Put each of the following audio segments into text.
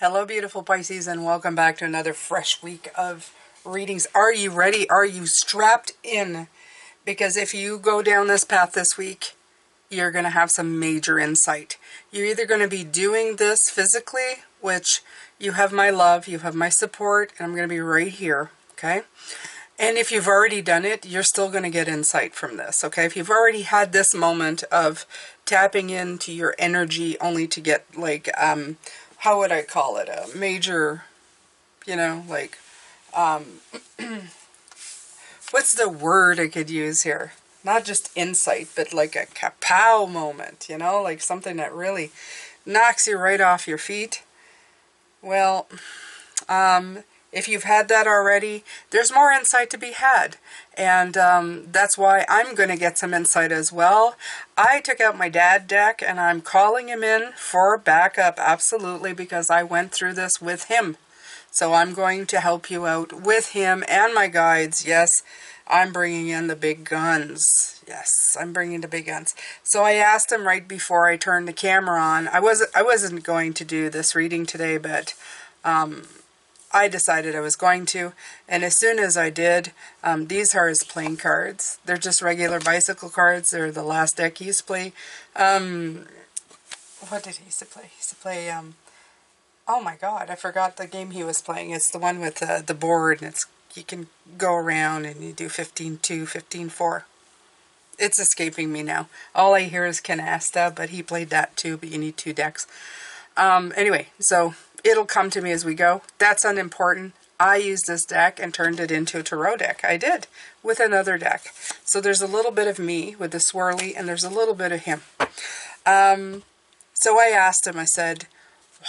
Hello, beautiful Pisces, and welcome back to another fresh week of readings. Are you ready? Are you strapped in? Because if you go down this path this week, you're going to have some major insight. You're either going to be doing this physically, which you have my love, you have my support, and I'm going to be right here, okay? And if you've already done it, you're still going to get insight from this, okay? If you've already had this moment of tapping into your energy only to get, like, how would I call it? A major, like, what's the word I could use here? Not just insight, but like a kapow moment, like something that really knocks you right off your feet. Well, if you've had that already, there's more insight to be had. And that's why I'm going to get some insight as well. I took out my dad deck and I'm calling him in for backup, absolutely, because I went through this with him. So I'm going to help you out with him and my guides. Yes, I'm bringing in the big guns. Yes, I'm bringing the big guns. So I asked him right before I turned the camera on. I wasn't going to do this reading today, but I decided I was going to, and as soon as I did, these are his playing cards. They're just regular bicycle cards. They're the last deck he used to play. What did he used to play? He used to play, oh my god, I forgot the game he was playing. It's the one with the board, and you can go around and you do 15-2, 15-4. It's escaping me now. All I hear is canasta, but he played that too, but you need 2 decks. Anyway, so it'll come to me as we go. That's unimportant. I used this deck and turned it into a tarot deck. I did, with another deck. So there's a little bit of me with the swirly, and there's a little bit of him. So I asked him, I said,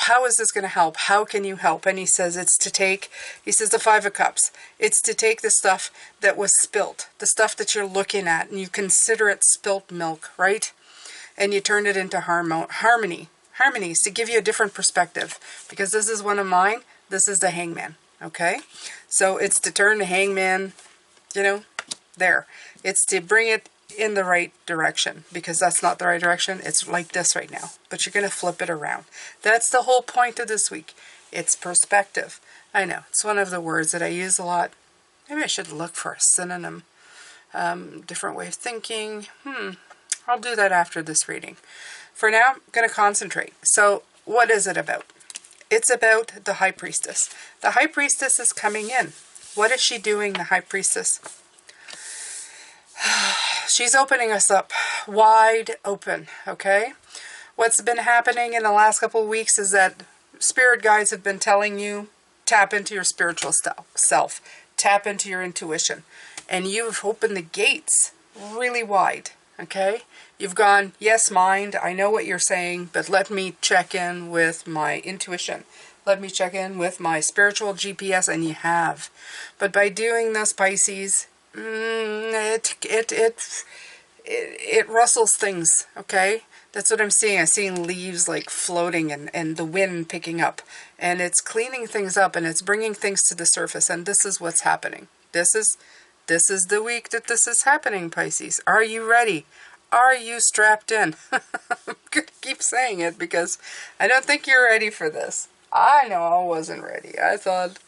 how is this going to help? How can you help? And he says he says the 5 of Cups. It's to take the stuff that was spilt, the stuff that you're looking at, and you consider it spilt milk, right? And you turn it into harmony. Harmonies to give you a different perspective, because this is one of mine. This is the Hangman, okay? So it's to turn the Hangman, there. It's to bring it in the right direction, because that's not the right direction. It's like this right now, but you're going to flip it around. That's the whole point of this week. It's perspective. I know, it's one of the words that I use a lot. Maybe I should look for a synonym. Different way of thinking. I'll do that after this reading. For now, I'm going to concentrate. So, what is it about? It's about the High Priestess. The High Priestess is coming in. What is she doing, the High Priestess? She's opening us up wide open, okay? What's been happening in the last couple of weeks is that spirit guides have been telling you, tap into your spiritual self, tap into your intuition. And you've opened the gates really wide, okay? You've gone, yes, mind, I know what you're saying, but let me check in with my intuition. Let me check in with my spiritual GPS, and you have. But by doing this, Pisces, it rustles things, okay? That's what I'm seeing. I'm seeing leaves like floating and the wind picking up. And it's cleaning things up, and it's bringing things to the surface, and this is what's happening. This is the week that this is happening, Pisces. Are you ready? Are you strapped in? I'm going to keep saying it because I don't think you're ready for this. I know I wasn't ready. I thought,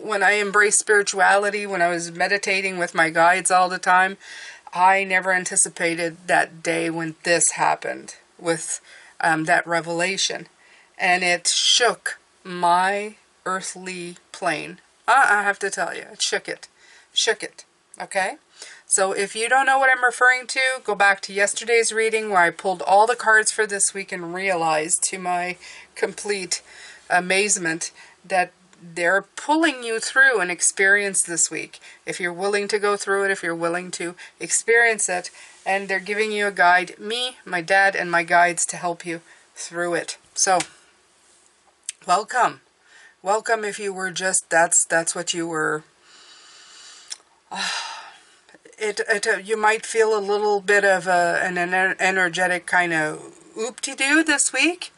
when I embraced spirituality, when I was meditating with my guides all the time, I never anticipated that day when this happened with that revelation. And it shook my earthly plane. I have to tell you, it shook it. Shook it. Okay? So if you don't know what I'm referring to, go back to yesterday's reading where I pulled all the cards for this week and realized to my complete amazement that they're pulling you through an experience this week. If you're willing to go through it, if you're willing to experience it, and they're giving you a guide, me, my dad, and my guides to help you through it. So, welcome. Welcome if you were just, that's what you were. You might feel a little bit of an energetic kind of oop-de-doo this week,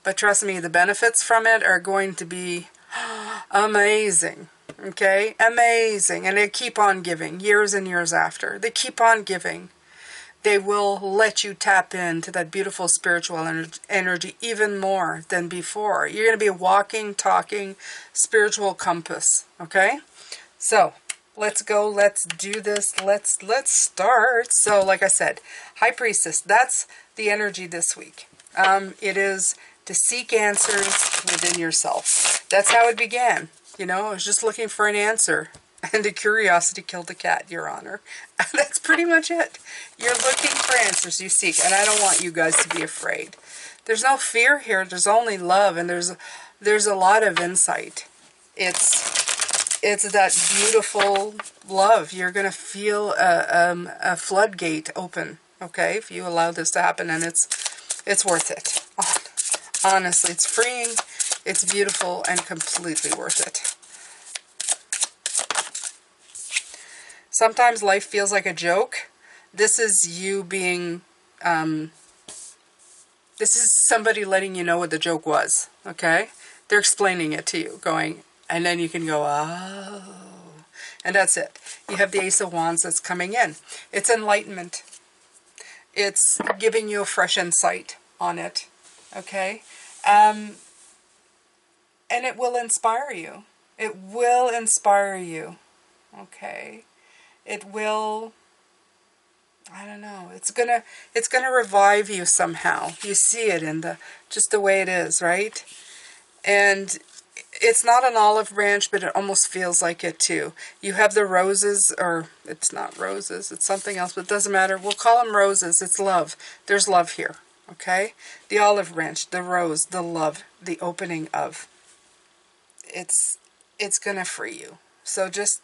but trust me, the benefits from it are going to be amazing, okay? Amazing. And they keep on giving, years and years after. They keep on giving. They will let you tap into that beautiful spiritual energy even more than before. You're going to be a walking, talking spiritual compass, okay? So, let's go. Let's do this. Let's start. So, like I said, High Priestess, that's the energy this week. It is to seek answers within yourself. That's how it began. You know, I was just looking for an answer. And the curiosity killed the cat, Your Honor. And that's pretty much it. You're looking for answers you seek. And I don't want you guys to be afraid. There's no fear here. There's only love. And there's a lot of insight. It's that beautiful love. You're going to feel a floodgate open. Okay? If you allow this to happen. And it's worth it. Honestly, it's freeing. It's beautiful and completely worth it. Sometimes life feels like a joke. This is you being, this is somebody letting you know what the joke was, okay? They're explaining it to you, going, and then you can go, oh. And that's it. You have the Ace of Wands that's coming in. It's enlightenment. It's giving you a fresh insight on it, okay? And it will inspire you. It will inspire you, okay? It will, I don't know, it's gonna revive you somehow. You see it in just the way it is, right? And it's not an olive branch, but it almost feels like it too. You have the roses, or it's not roses, it's something else, but it doesn't matter. We'll call them roses. It's love. There's love here, okay? The olive branch, the rose, the love, the opening of. It's gonna free you. So just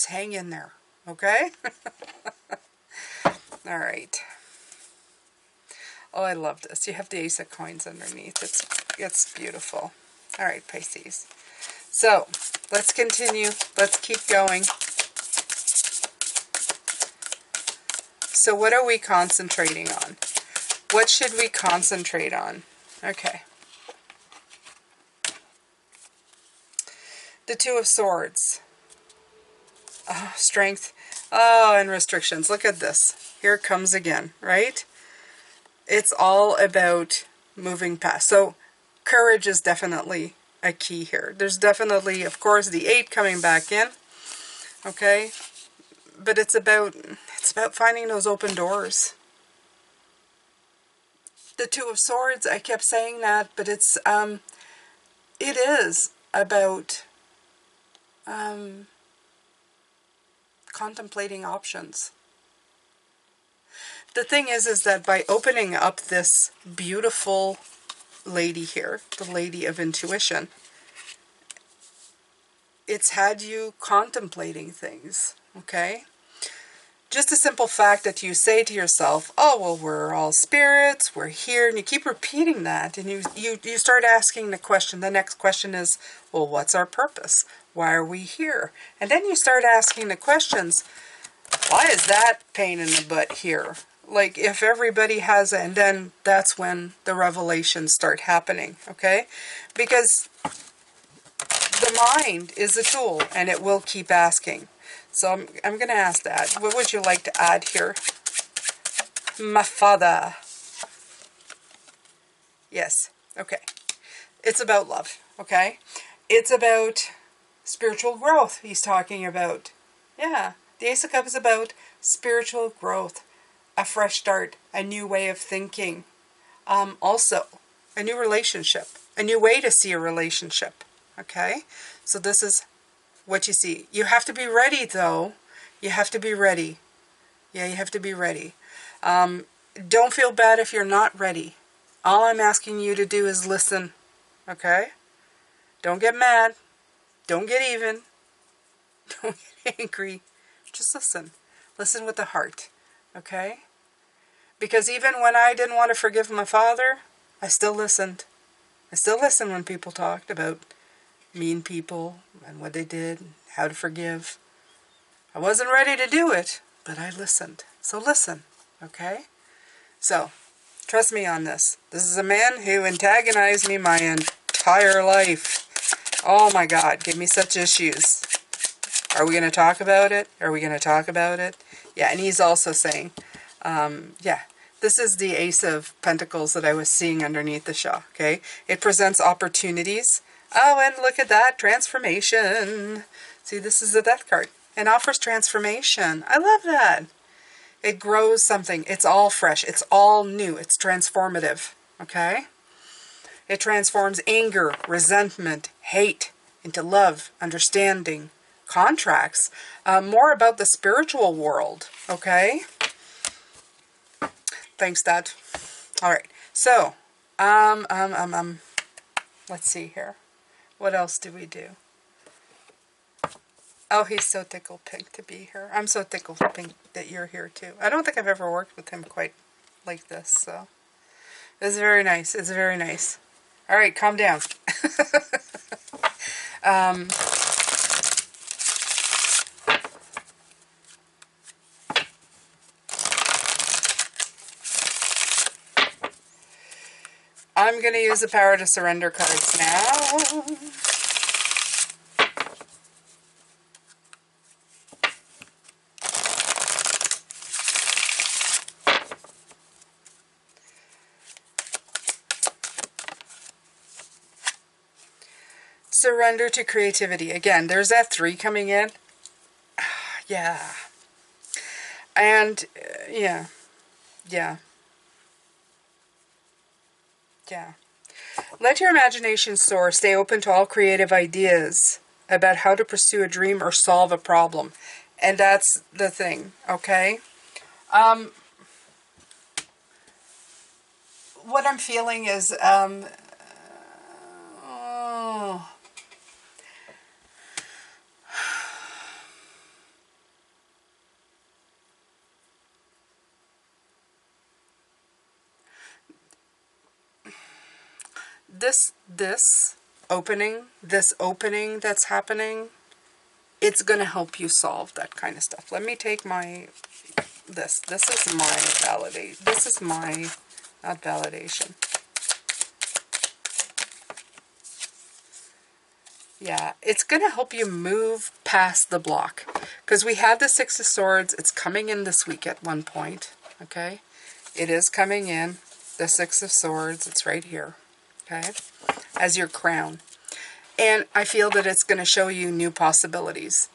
hang in there, okay? All right. Oh, I love this. You have the Ace of Coins underneath. It's beautiful. All right, Pisces. So, let's continue. Let's keep going. So, what are we concentrating on? What should we concentrate on? Okay. The Two of Swords. Oh, strength. Oh, and restrictions. Look at this. Here it comes again, right? It's all about moving past. So, courage is definitely a key here. There's definitely, of course, the 8 coming back in. Okay? But it's about finding those open doors. The Two of Swords, I kept saying that, but it is about contemplating options. The thing is that by opening up this beautiful lady here, the Lady of Intuition, it's had you contemplating things, okay? Just a simple fact that you say to yourself, oh, well, we're all spirits, we're here, and you keep repeating that, and you start asking the question. The next question is, well, what's our purpose? Why are we here? And then you start asking the questions, why is that pain in the butt here? Like, if everybody has it, and then that's when the revelations start happening, okay? Because the mind is a tool, and it will keep asking. So I'm going to ask that. What would you like to add here? My father. Yes. Okay. It's about love. Okay. It's about spiritual growth he's talking about. Yeah. The Ace of Cups is about spiritual growth. A fresh start. A new way of thinking. Also, a new relationship. A new way to see a relationship. Okay. So this is what you see. You have to be ready, though. You have to be ready. Yeah, you have to be ready. Don't feel bad if you're not ready. All I'm asking you to do is listen. Okay? Don't get mad. Don't get even. Don't get angry. Just listen. Listen with the heart. Okay? Because even when I didn't want to forgive my father, I still listened. I still listened when people talked about mean people and what they did, how to forgive. I wasn't ready to do it, but I listened. So listen, okay? So, trust me on this. This is a man who antagonized me my entire life. Oh my God, gave me such issues. Are we going to talk about it? Are we going to talk about it? Yeah, and he's also saying, Yeah, this is the Ace of Pentacles that I was seeing underneath the Shah, okay? It presents opportunities. Oh, and look at that, transformation. See, this is the Death card. It offers transformation. I love that. It grows something. It's all fresh. It's all new. It's transformative, okay? It transforms anger, resentment, hate into love, understanding, contracts. More about the spiritual world, okay? Thanks, Dad. All right. So, let's see here. What else do we do? Oh, he's so tickled pink to be here. I'm so tickled pink that you're here too. I don't think I've ever worked with him quite like this, so it's very nice. It's very nice. All right, calm down. I'm going to use the Power to Surrender cards now. Surrender to creativity. Again, there's that 3 coming in. Yeah. And, yeah. Yeah. Let your imagination soar. Stay open to all creative ideas about how to pursue a dream or solve a problem. And that's the thing, okay? What I'm feeling is, this opening that's happening, it's going to help you solve that kind of stuff. Let me take this is my validate. This is my, not validation. Yeah, it's going to help you move past the block. Because we had the 6 of Swords. It's coming in this week at one point. Okay? It is coming in. The 6 of Swords. It's right here. Okay? As your crown. And I feel that it's going to show you new possibilities.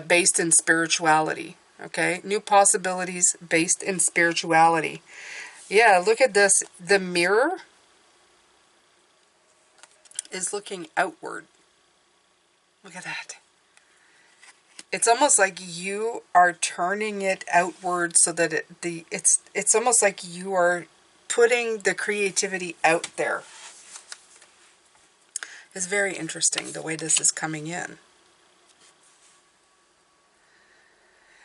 Based in spirituality. Okay? New possibilities based in spirituality. Yeah, look at this. The mirror is looking outward. Look at that. It's almost like you are turning it outward so that it's almost like you are putting the creativity out there. It's very interesting the way this is coming in.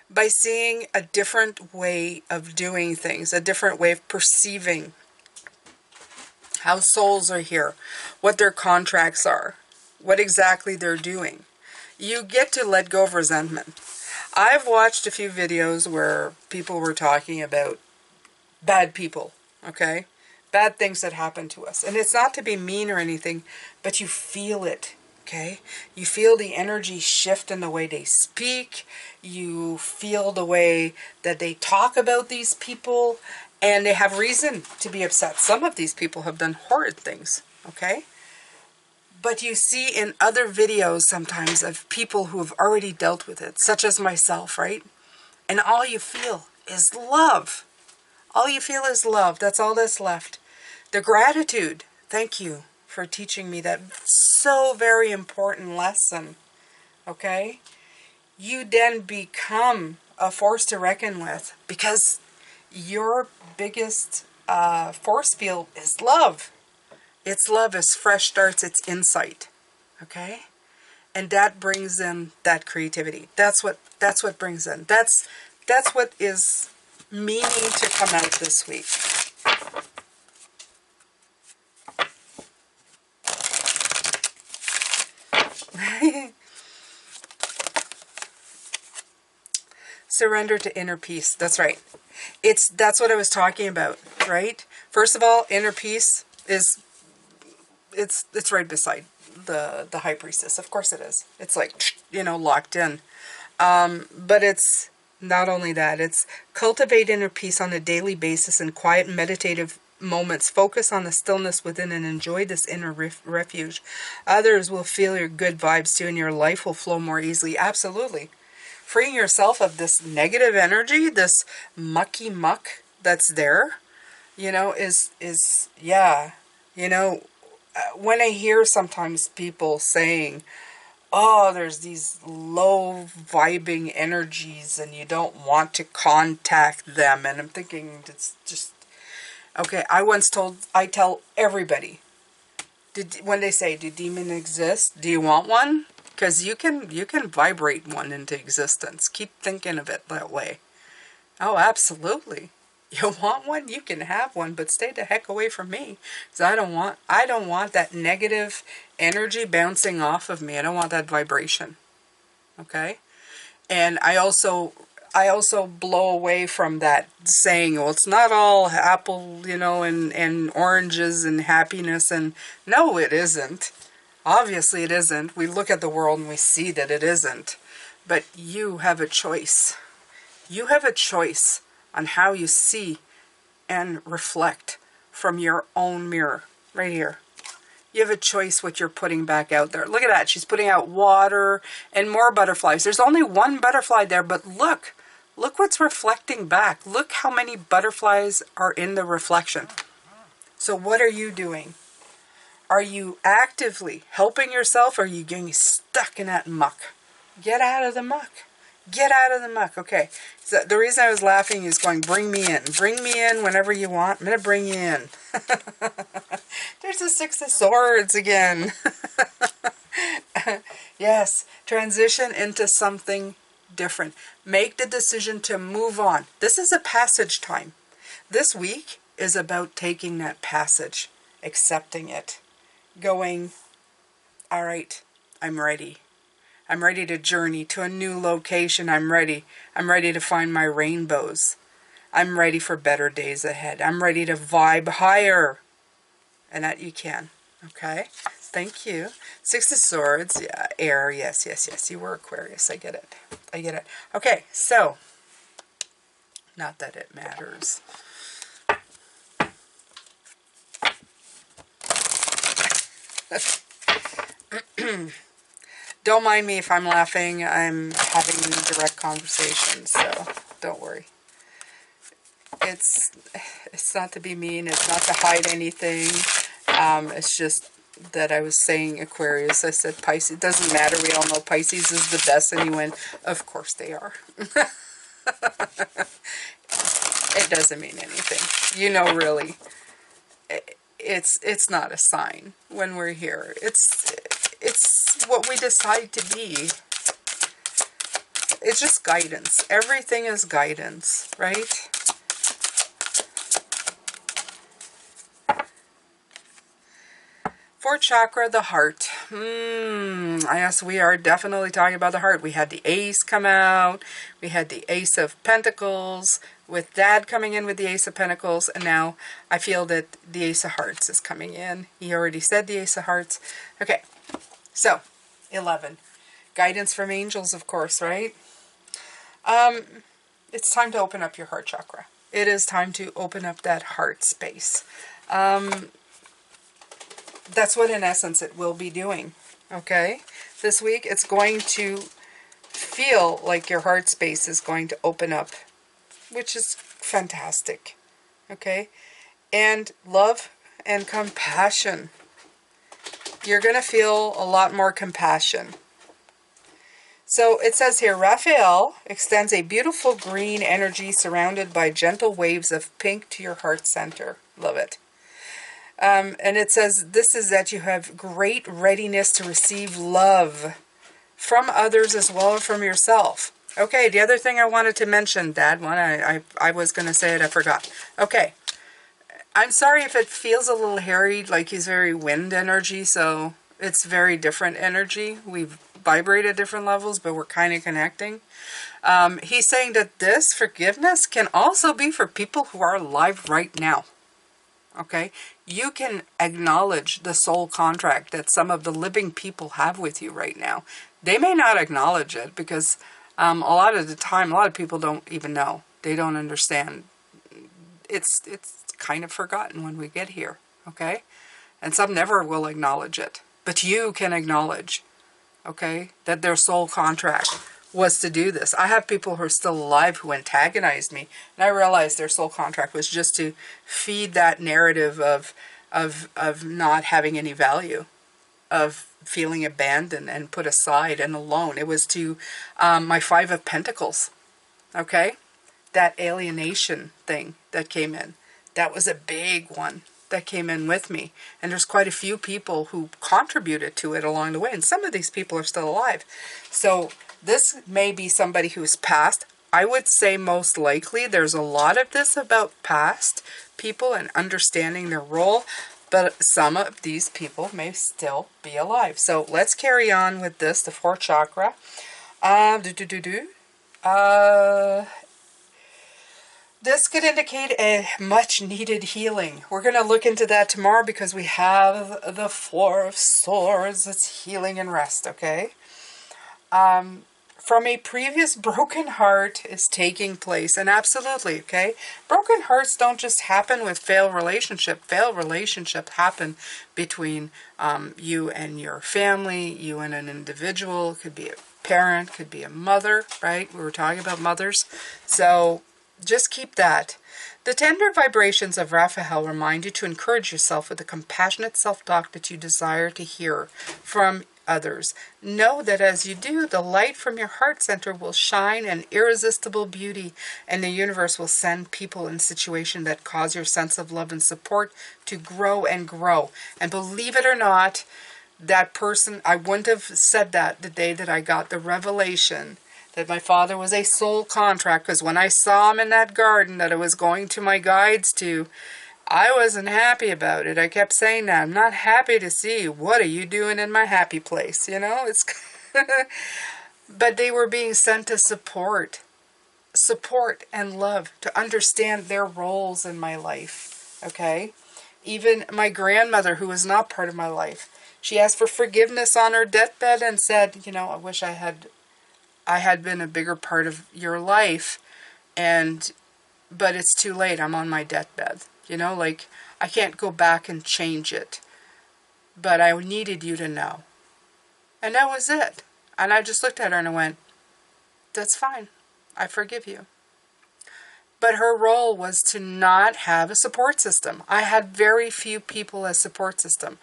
By seeing a different way of doing things, a different way of perceiving how souls are here, what their contracts are, what exactly they're doing. You get to let go of resentment. I've watched a few videos where people were talking about bad people, okay? Bad things that happen to us. And it's not to be mean or anything, but you feel it, okay? You feel the energy shift in the way they speak. You feel the way that they talk about these people. And they have reason to be upset. Some of these people have done horrid things, okay? But you see in other videos sometimes of people who have already dealt with it, such as myself, right? And all you feel is love. All you feel is love. That's all that's left. The gratitude. Thank you for teaching me that so very important lesson, okay? You then become a force to reckon with because your biggest force field is love. It's love, it's fresh starts, it's insight. Okay? And that brings in that creativity. That's what brings in. That's what is meaning to come out this week. Surrender to inner peace. That's right. That's what I was talking about, right? First of all, inner peace is it's right beside the High Priestess. Of course it is. It's like, locked in. But it's Not only that, it's cultivate inner peace on a daily basis in quiet meditative moments. Focus on the stillness within and enjoy this inner refuge. Others will feel your good vibes too, and your life will flow more easily. Absolutely. Freeing yourself of this negative energy, this mucky muck that's there, you know, is yeah, you know, when I hear sometimes people saying, oh, there's these low vibing energies and you don't want to contact them. And I'm thinking, it's just, okay, I tell everybody, when they say, do demons exist? Do you want one? Because you can vibrate one into existence. Keep thinking of it that way. Oh, absolutely. You want one? You can have one, but stay the heck away from me. Because I don't want that negative energy bouncing off of me. I don't want that vibration. Okay? And I also blow away from that saying, well, it's not all apple, you know, and oranges and happiness. And no, it isn't. Obviously it isn't. We look at the world and we see that it isn't. But you have a choice. You have a choice on how you see and reflect from your own mirror. Right here. You have a choice what you're putting back out there. Look at that. She's putting out water and more butterflies. There's only one butterfly there, but look. Look what's reflecting back. Look how many butterflies are in the reflection. So what are you doing? Are you actively helping yourself, or are you getting stuck in that muck? Get out of the muck. Get out of the muck. Okay. So the reason I was laughing is going, bring me in. Bring me in whenever you want. I'm going to bring you in. There's the Six of Swords again. Yes. Transition into something different. Make the decision to move on. This is a passage time. This week is about taking that passage, accepting it, going, all right, I'm ready. I'm ready to journey to a new location. I'm ready. I'm ready to find my rainbows. I'm ready for better days ahead. I'm ready to vibe higher. And that you can. Okay? Thank you. Six of Swords. Yeah, air. Yes, yes, yes. You were Aquarius. I get it. I get it. Okay, so. Not that it matters. Don't mind me if I'm laughing. I'm having direct conversations, so don't worry. It's not to be mean. It's not to hide anything. It's just that I was saying Aquarius. I said Pisces. It doesn't matter. We all know Pisces is the best. And you went, of course they are. It doesn't mean anything. You know, really. It's not a sign when we're here. It's what we decide to be. It's just guidance. Everything is guidance, right? Fourth chakra, the heart. Yes, we are definitely talking about the heart. We had the Ace come out. We had the Ace of Pentacles with Dad coming in with the Ace of Pentacles. And now I feel that the Ace of Hearts is coming in. He already said the Ace of Hearts. Okay, so 11. Guidance from angels, of course, right? It's time to open up your heart chakra. It is time to open up that heart space. That's what, in essence, it will be doing, okay? This week, it's going to feel like your heart space is going to open up, which is fantastic, okay? And love and compassion. You're going to feel a lot more compassion. So it says here, Raphael extends a beautiful green energy surrounded by gentle waves of pink to your heart center. Love it. And it says, this is that you have great readiness to receive love from others as well as from yourself. Okay, the other thing I wanted to mention, Dad, I was going to say it, I forgot. Okay, I'm sorry if it feels a little hairy, like he's very wind energy, so it's very different energy. We vibrate at different levels, but we're kind of connecting. He's saying that this forgiveness can also be for people who are alive right now. Okay, you can acknowledge the soul contract that some of the living people have with you right now. They may not acknowledge it because A lot of the time, a lot of people don't even know. They don't understand. It's kind of forgotten when we get here, okay? And some never will acknowledge it. But you can acknowledge, okay, that their soul contract was to do this. I have people who are still alive who antagonized me, and I realized their soul contract was just to feed that narrative of not having any value, of feeling abandoned and put aside and alone. It was to my Five of Pentacles, okay? That alienation thing that came in. That was a big one that came in with me. And there's quite a few people who contributed to it along the way. And some of these people are still alive. So this may be somebody who's passed. I would say most likely there's a lot of this about past people and understanding their role. But some of these people may still be alive. So let's carry on with this, the fourth chakra. This could indicate a much needed healing. We're going to look into that tomorrow because we have the Four of Swords. It's healing and rest, okay? From a previous broken heart is taking place. And absolutely, okay? Broken hearts don't just happen with failed relationship. Failed relationships happen between you and your family, you and an individual. It could be a parent, could be a mother, right? We were talking about mothers. So just keep that. The tender vibrations of Raphael remind you to encourage yourself with the compassionate self-talk that you desire to hear from others. Know that as you do, the light from your heart center will shine in irresistible beauty, and the universe will send people in situations that cause your sense of love and support to grow and grow. And believe it or not, that person, I wouldn't have said that the day that I got the revelation that my father was a soul contract, because when I saw him in that garden that I was going to my guides to, I wasn't happy about it. I kept saying that. I'm not happy to see you. What are you doing in my happy place? You know, it's but they were being sent to support and love, to understand their roles in my life, okay? Even my grandmother, who was not part of my life, she asked for forgiveness on her deathbed and said, you know, I wish I had been a bigger part of your life, but it's too late. I'm on my deathbed. You know, like, I can't go back and change it. But I needed you to know. And that was it. And I just looked at her and I went, that's fine. I forgive you. But her role was to not have a support system. I had very few people as support system.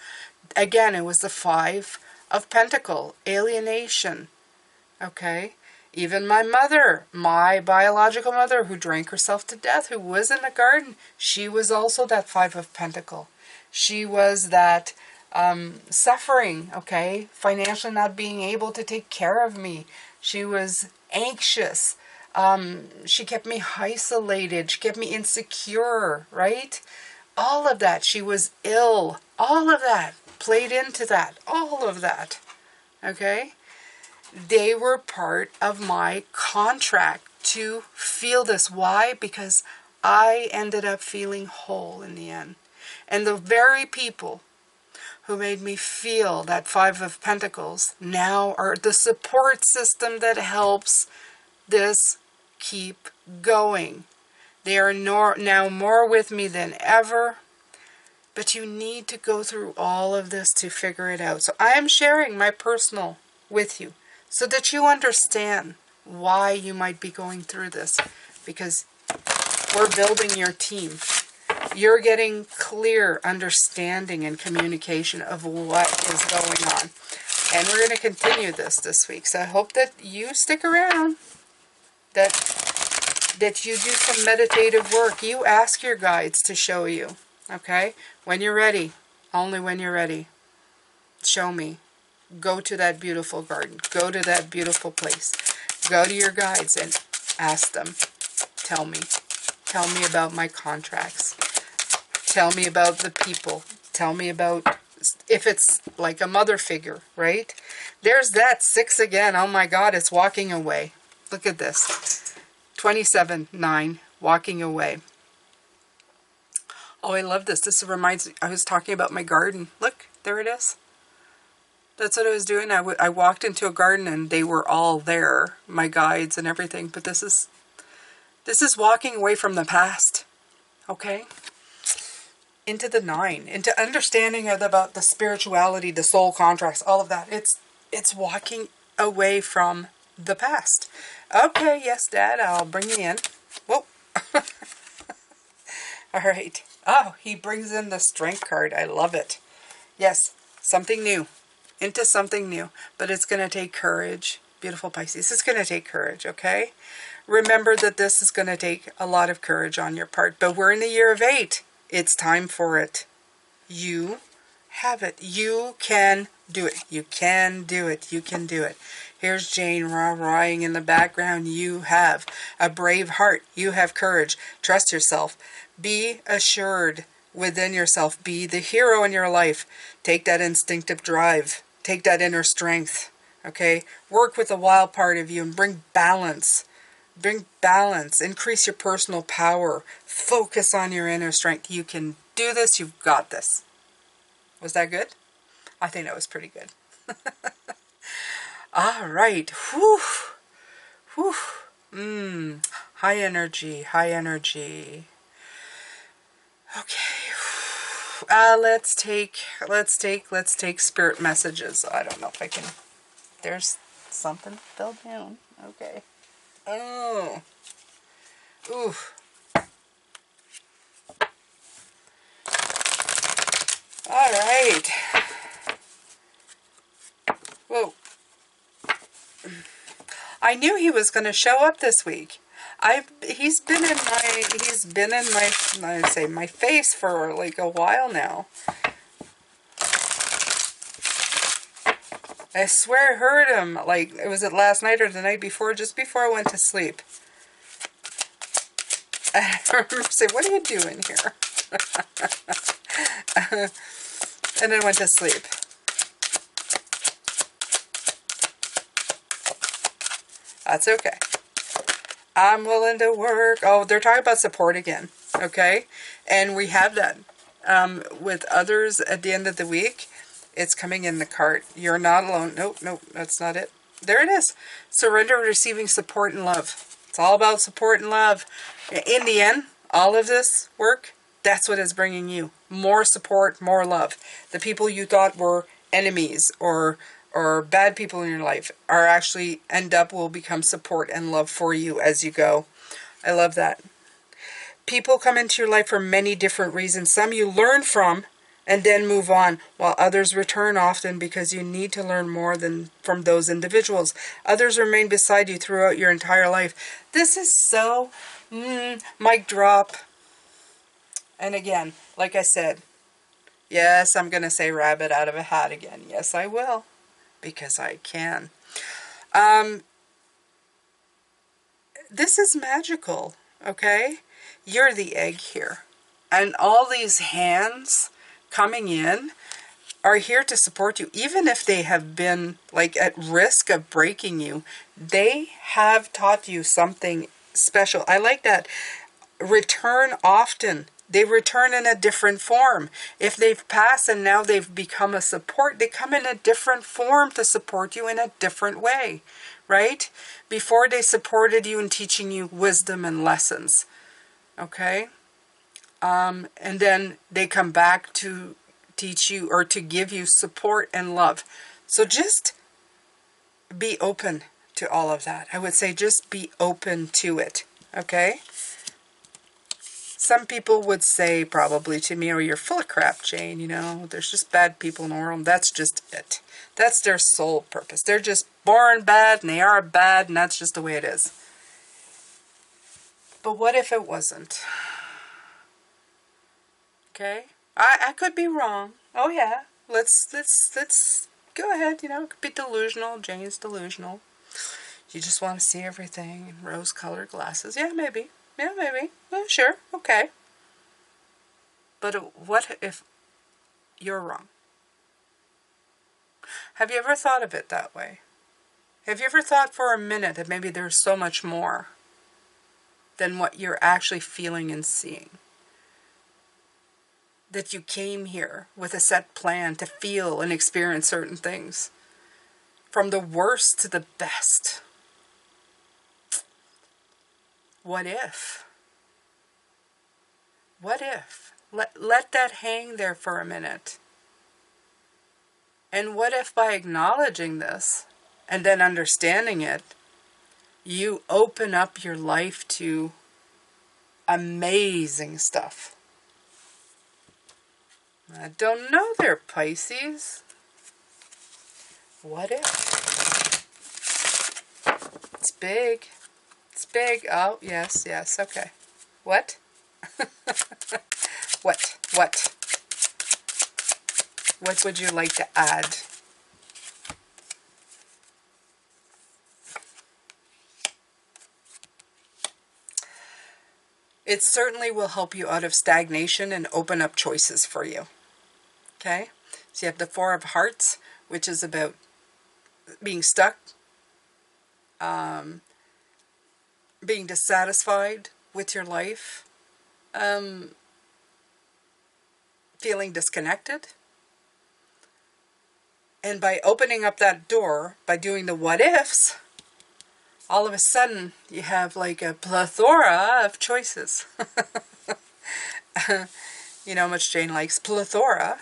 Again, it was the Five of Pentacles, alienation. Okay? Even my mother, my biological mother, who drank herself to death, who was in the garden, she was also that Five of Pentacles. She was that suffering, okay? Financially not being able to take care of me. She was anxious. She kept me isolated. She kept me insecure, right? All of that. She was ill. All of that played into that. All of that, okay? They were part of my contract to feel this. Why? Because I ended up feeling whole in the end. And the very people who made me feel that Five of Pentacles now are the support system that helps this keep going. They are now more with me than ever. But you need to go through all of this to figure it out. So I am sharing my personal with you, so that you understand why you might be going through this. Because we're building your team. You're getting clear understanding and communication of what is going on. And we're going to continue this week. So I hope that you stick around. That you do some meditative work. You ask your guides to show you. Okay? When you're ready. Only when you're ready. Show me. Go to that beautiful garden. Go to that beautiful place. Go to your guides and ask them. Tell me. Tell me about my contracts. Tell me about the people. Tell me about, if it's like a mother figure, right? There's that 6 again. Oh my God, it's walking away. Look at this. 27-9, walking away. Oh, I love this. This reminds me, I was talking about my garden. Look, there it is. That's what I was doing. I walked into a garden and they were all there, my guides and everything. But this is walking away from the past. Okay? Into the 9, into understanding about the spirituality, the soul contracts, all of that. It's walking away from the past. Okay, yes, Dad, I'll bring you in. Whoa. All right. Oh, he brings in the Strength card. I love it. Yes, something new. Into something new. But it's going to take courage. Beautiful Pisces. It's going to take courage, okay? Remember that this is going to take a lot of courage on your part. But we're in the year of 8. It's time for it. You have it. You can do it. You can do it. You can do it. Here's Jane rah-rahing in the background. You have a brave heart. You have courage. Trust yourself. Be assured within yourself. Be the hero in your life. Take that instinctive drive. Take that inner strength. Okay? Work with the wild part of you and bring balance. Bring balance. Increase your personal power. Focus on your inner strength. You can do this. You've got this. Was that good? I think that was pretty good. All right. Whew. Whew. High energy. High energy. Okay. Let's take spirit messages. I don't know if I can. There's something filled down. Okay. Oh. Ooh. All right. Whoa. I knew he was going to show up this week. He's been in my face for like a while now. I swear I heard him, like, was it last night or the night before, just before I went to sleep. I remember saying, what are you doing here? And then went to sleep. That's okay. I'm willing to work. Oh, they're talking about support again. Okay? And we have that with others at the end of the week. It's coming in the cart. You're not alone. Nope, that's not it. There it is. Surrender, receiving support and love. It's all about support and love. In the end, all of this work, that's what is bringing you. More support, more love. The people you thought were enemies or bad people in your life are actually will become support and love for you as you go. I love that. People come into your life for many different reasons. Some you learn from and then move on, while others return often because you need to learn more from those individuals. Others remain beside you throughout your entire life. This is so mic drop. And again, like I said, yes, I'm going to say rabbit out of a hat again. Yes, I will, because I can. This is magical, okay? You're the egg here. And all these hands coming in are here to support you. Even if they have been like at risk of breaking you, they have taught you something special. I like that. Return often. They return in a different form. If they've passed and now they've become a support, they come in a different form to support you in a different way, right? Before they supported you in teaching you wisdom and lessons, okay? And then they come back to teach you or to give you support and love. So just be open to all of that. I would say just be open to it, okay? Some people would say probably to me, oh, you're full of crap, Jane, you know, there's just bad people in the world. That's just it. That's their sole purpose. They're just born bad and they are bad and that's just the way it is. But what if it wasn't? Okay? I could be wrong. Oh yeah. Let's go ahead, you know, it could be delusional. Jane's delusional. You just want to see everything in rose-colored glasses. Yeah, maybe. Yeah, maybe. Yeah, sure. Okay. But what if you're wrong? Have you ever thought of it that way? Have you ever thought for a minute that maybe there's so much more than what you're actually feeling and seeing? that you came here with a set plan to feel and experience certain things. From the worst to the best. What if? What if? Let that hang there for a minute. And what if by acknowledging this and then understanding it, you open up your life to amazing stuff? I don't know there, Pisces. What if? It's big. It's big. Oh, yes, yes, okay. What? What? What? What would you like to add? It certainly will help you out of stagnation and open up choices for you. Okay? So you have the Four of Hearts, which is about being stuck, being dissatisfied with your life, feeling disconnected. And by opening up that door, by doing the what ifs, all of a sudden you have like a plethora of choices. You know how much Jane likes plethora.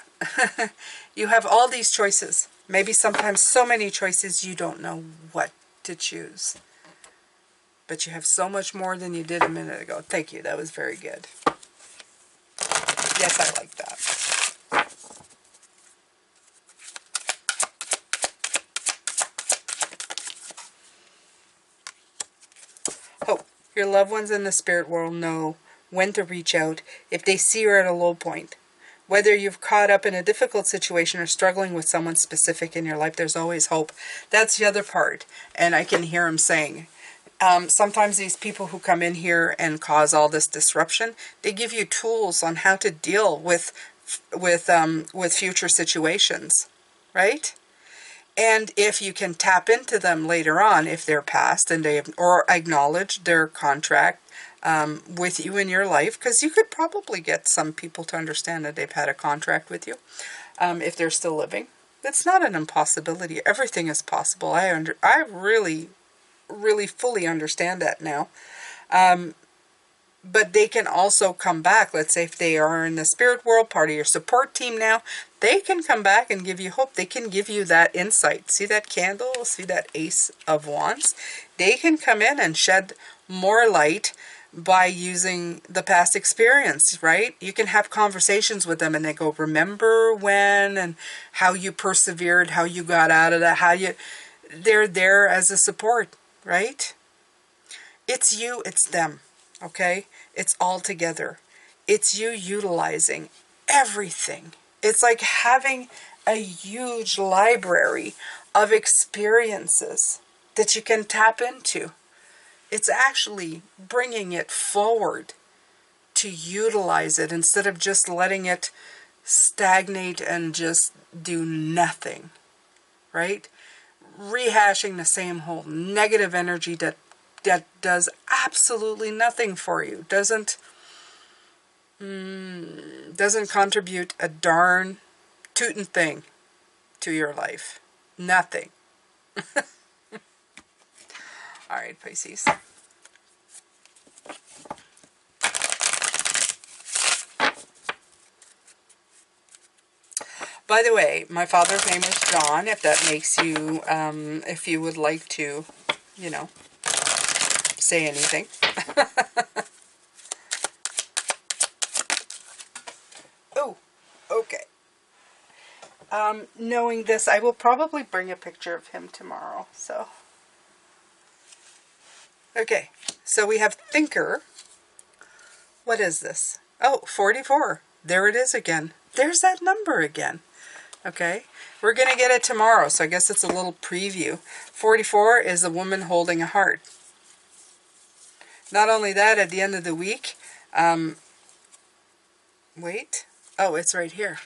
You have all these choices. Maybe sometimes so many choices you don't know what to choose. But you have so much more than you did a minute ago. Thank you. That was very good. Yes, I like that. Hope. Your loved ones in the spirit world know when to reach out if they see you're at a low point. Whether you've caught up in a difficult situation or struggling with someone specific in your life, there's always hope. That's the other part. And I can hear him saying, sometimes these people who come in here and cause all this disruption, they give you tools on how to deal with future situations, right? And if you can tap into them later on, if they're past and they have, or acknowledge their contract with you in your life, because you could probably get some people to understand that they've had a contract with you if they're still living. It's not an impossibility. Everything is possible. I really fully understand that now. But they can also come back. Let's say if they are in the spirit world, part of your support team now, they can come back and give you hope. They can give you that insight. See that candle? See that Ace of Wands? They can come in and shed more light by using the past experience, right? You can have conversations with them and they go, remember when, and how you persevered, how you got out of that, they're there as a support, right? It's you, it's them, okay? It's all together. It's you utilizing everything. It's like having a huge library of experiences that you can tap into. It's actually bringing it forward to utilize it instead of just letting it stagnate and just do nothing, right? Rehashing the same whole negative energy that does absolutely nothing for you, doesn't contribute a darn tootin' thing to your life. Nothing. All right, Pisces. By the way, my father's name is John, if that makes you, if you would like to, you know, say anything. Oh, okay. Knowing this, I will probably bring a picture of him tomorrow, so. Okay, so we have Thinker. What is this? Oh, 44. There it is again. There's that number again. Okay, we're going to get it tomorrow, so I guess it's a little preview. 44 is a woman holding a heart. Not only that, at the end of the week, wait, oh, it's right here.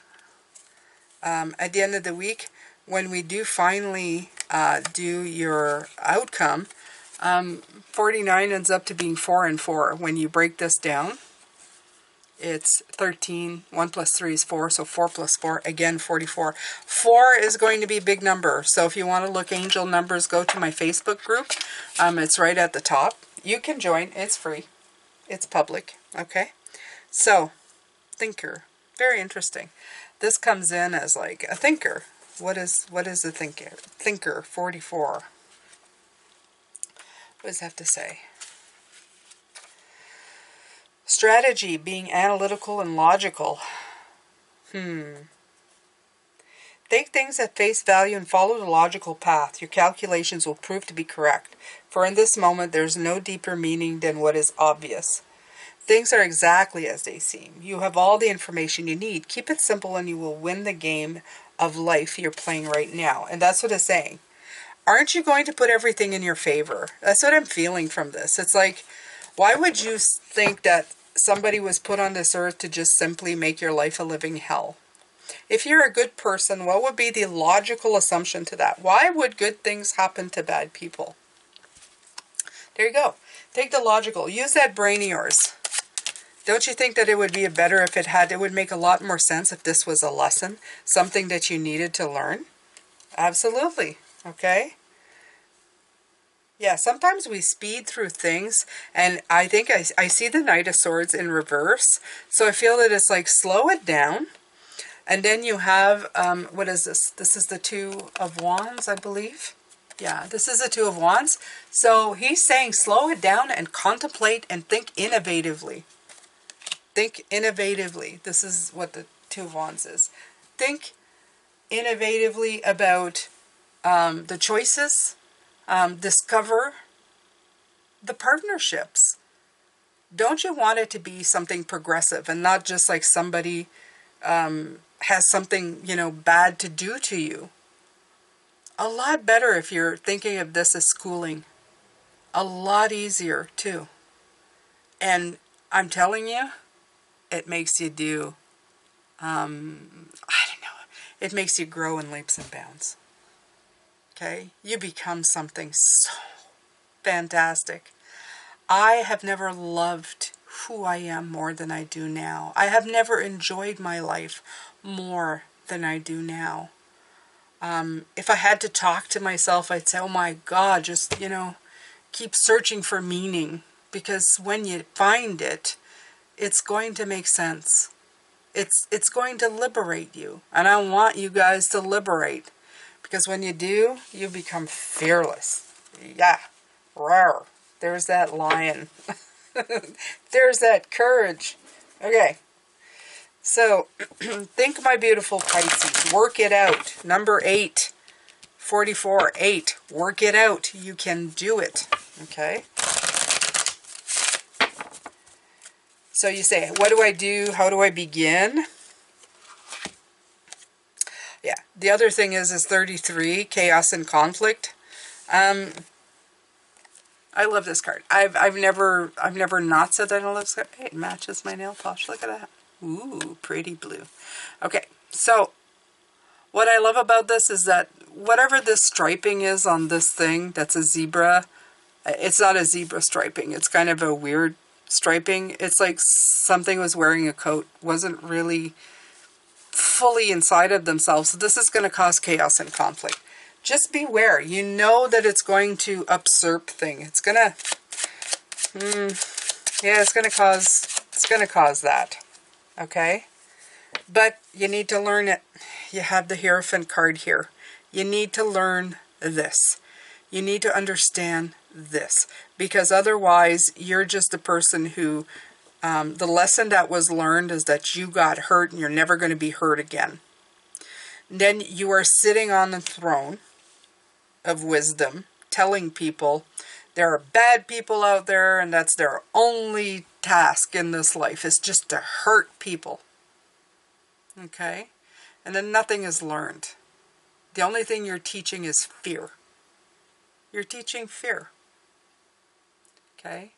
At the end of the week, when we do finally do your outcome, 49 ends up to being 4 and 4 when you break this down. It's 13. 1 plus 3 is 4, so 4 plus 4, again 44. 4 is going to be a big number, so if you want to look angel numbers, go to my Facebook group. It's right at the top. You can join. It's free. It's public. Okay? So, thinker. Very interesting. This comes in as like a thinker. What is a thinker? Thinker, 44. What does that have to say? Strategy, being analytical and logical. Take things at face value and follow the logical path. Your calculations will prove to be correct. For in this moment, there is no deeper meaning than what is obvious. Things are exactly as they seem. You have all the information you need. Keep it simple and you will win the game of life you're playing right now. And that's what it's saying. Aren't you going to put everything in your favor? That's what I'm feeling from this. It's like, why would you think that somebody was put on this earth to just simply make your life a living hell? If you're a good person, what would be the logical assumption to that? Why would good things happen to bad people? There you go. Take the logical. Use that brain of yours. Don't you think that it would be better if it would make a lot more sense if this was a lesson, something that you needed to learn? Absolutely. Okay? Yeah, sometimes we speed through things, and I think I see the Knight of Swords in reverse, so I feel that it's like, slow it down. And then you have, what is this? This is the Two of Wands, I believe. Yeah, this is the Two of Wands. So he's saying slow it down and contemplate and think innovatively. Think innovatively. This is what the Two of Wands is. Think innovatively about the choices. Discover the partnerships. Don't you want it to be something progressive and not just like somebody has something, bad to do to you? A lot better if you're thinking of this as schooling. A lot easier too. And I'm telling you, it makes you do, I don't know, it makes you grow in leaps and bounds. Okay? You become something so fantastic. I have never loved who I am more than I do now. I have never enjoyed my life more than I do now. If I had to talk to myself, I'd say, oh my God, just, keep searching for meaning. Because when you find it, it's going to make sense. It's going to liberate you. And I want you guys to liberate. Because when you do, you become fearless. Yeah. Rawr. There's that lion. There's that courage. Okay. So, think, my beautiful Pisces. Work it out. Number 8. 44. 8. Work it out. You can do it. Okay. So you say, what do I do? How do I begin? Yeah. The other thing is 33, chaos and conflict. I love this card. I've never not said that I love this card. Hey, it matches my nail polish. Look at that. Ooh, pretty blue. Okay, so what I love about this is that whatever this striping is on this thing, that's a zebra. It's not a zebra striping. It's kind of a weird striping. It's like something was wearing a coat, wasn't really fully inside of themselves. So this is going to cause chaos and conflict. Just beware. You know that it's going to usurp thing. It's going to, yeah, it's going to cause that. Okay? But you need to learn it. You have the Hierophant card here. You need to learn this. You need to understand this. Because otherwise, you're just a person who, the lesson that was learned is that you got hurt and you're never going to be hurt again. Then you are sitting on the throne of wisdom, telling people there are bad people out there and that's their only task in this life, is just to hurt people. Okay? And then nothing is learned. The only thing you're teaching is fear. You're teaching fear. Okay?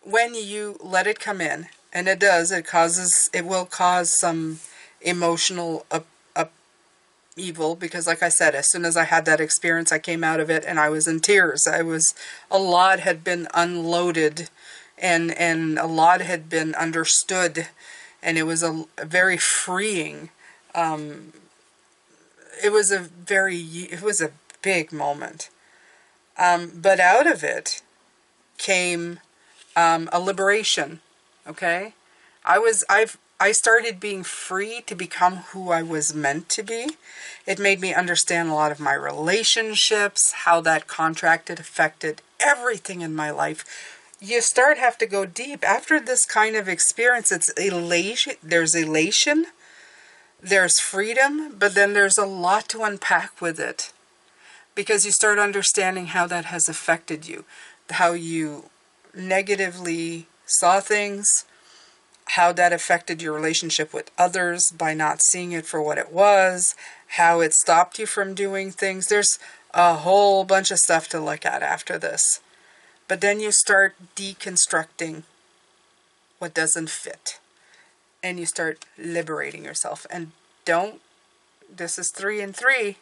When you let it come in, and it does, it will cause some emotional upheaval, because like I said, as soon as I had that experience, I came out of it and I was in tears. A lot had been unloaded and a lot had been understood, and it was a very freeing. It was a big moment. But out of it came a liberation. Okay, I started being free to become who I was meant to be. It made me understand a lot of my relationships, how that contract had affected everything in my life. You have to go deep. After this kind of experience, it's elation. There's elation, there's freedom, but then there's a lot to unpack with it. Because you start understanding how that has affected you, how you negatively saw things, how that affected your relationship with others by not seeing it for what it was, how it stopped you from doing things. There's a whole bunch of stuff to look at after this. But then you start deconstructing what doesn't fit. And you start liberating yourself. And this is 3 and 3.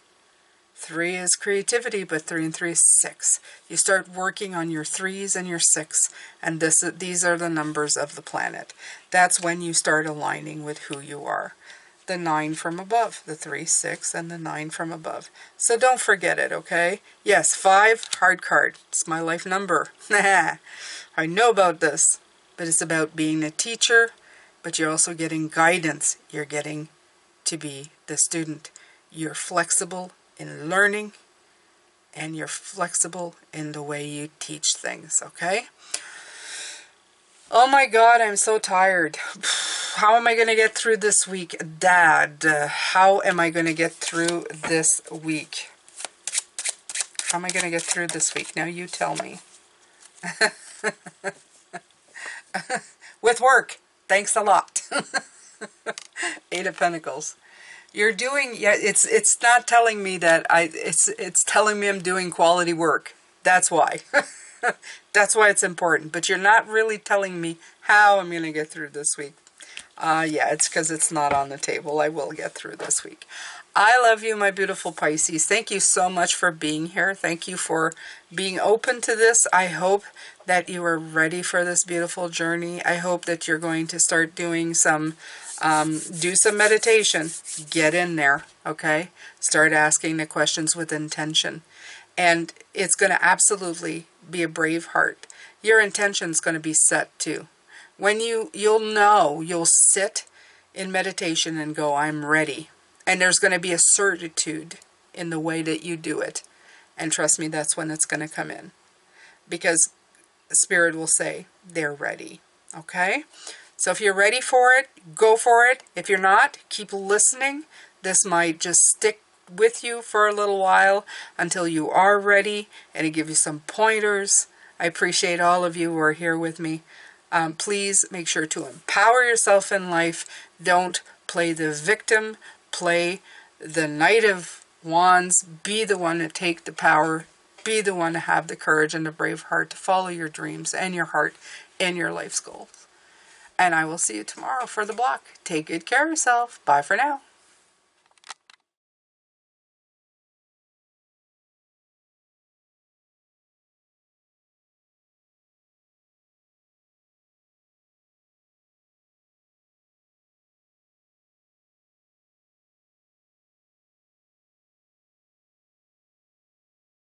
3 is creativity, but 3 and 3 is 6. You start working on your 3s and your 6, and these are the numbers of the planet. That's when you start aligning with who you are. The 9 from above, the 3, 6, and the 9 from above. So don't forget it, okay? Yes, 5, hard card. It's my life number. I know about this, but it's about being a teacher, but you're also getting guidance. You're getting to be the student. You're flexible in learning, and you're flexible in the way you teach things, okay? Oh my God, I'm so tired. How am I going to get through this week? Dad, how am I going to get through this week? How am I going to get through this week? Now you tell me. With work. Thanks a lot. 8 of Pentacles. You're doing, yeah, it's not telling me that it's telling me I'm doing quality work. That's why. That's why it's important. But you're not really telling me how I'm going to get through this week. Yeah, it's because it's not on the table. I will get through this week. I love you, my beautiful Pisces. Thank you so much for being here. Thank you for being open to this. I hope that you are ready for this beautiful journey. I hope that you're going to start doing do some meditation. Get in there, okay? Start asking the questions with intention. And it's going to absolutely be a brave heart. Your intention's going to be set too. When you'll sit in meditation and go, I'm ready. And there's going to be a certitude in the way that you do it. And trust me, that's when it's going to come in. Because Spirit will say, they're ready. Okay? So if you're ready for it, go for it. If you're not, keep listening. This might just stick with you for a little while until you are ready, and it gives you some pointers. I appreciate all of you who are here with me. Please make sure to empower yourself in life. Don't play the victim. Play the Knight of Wands. Be the one to take the power. Be the one to have the courage and the brave heart to follow your dreams and your heart and your life's goals. And I will see you tomorrow for the block. Take good care of yourself. Bye for now.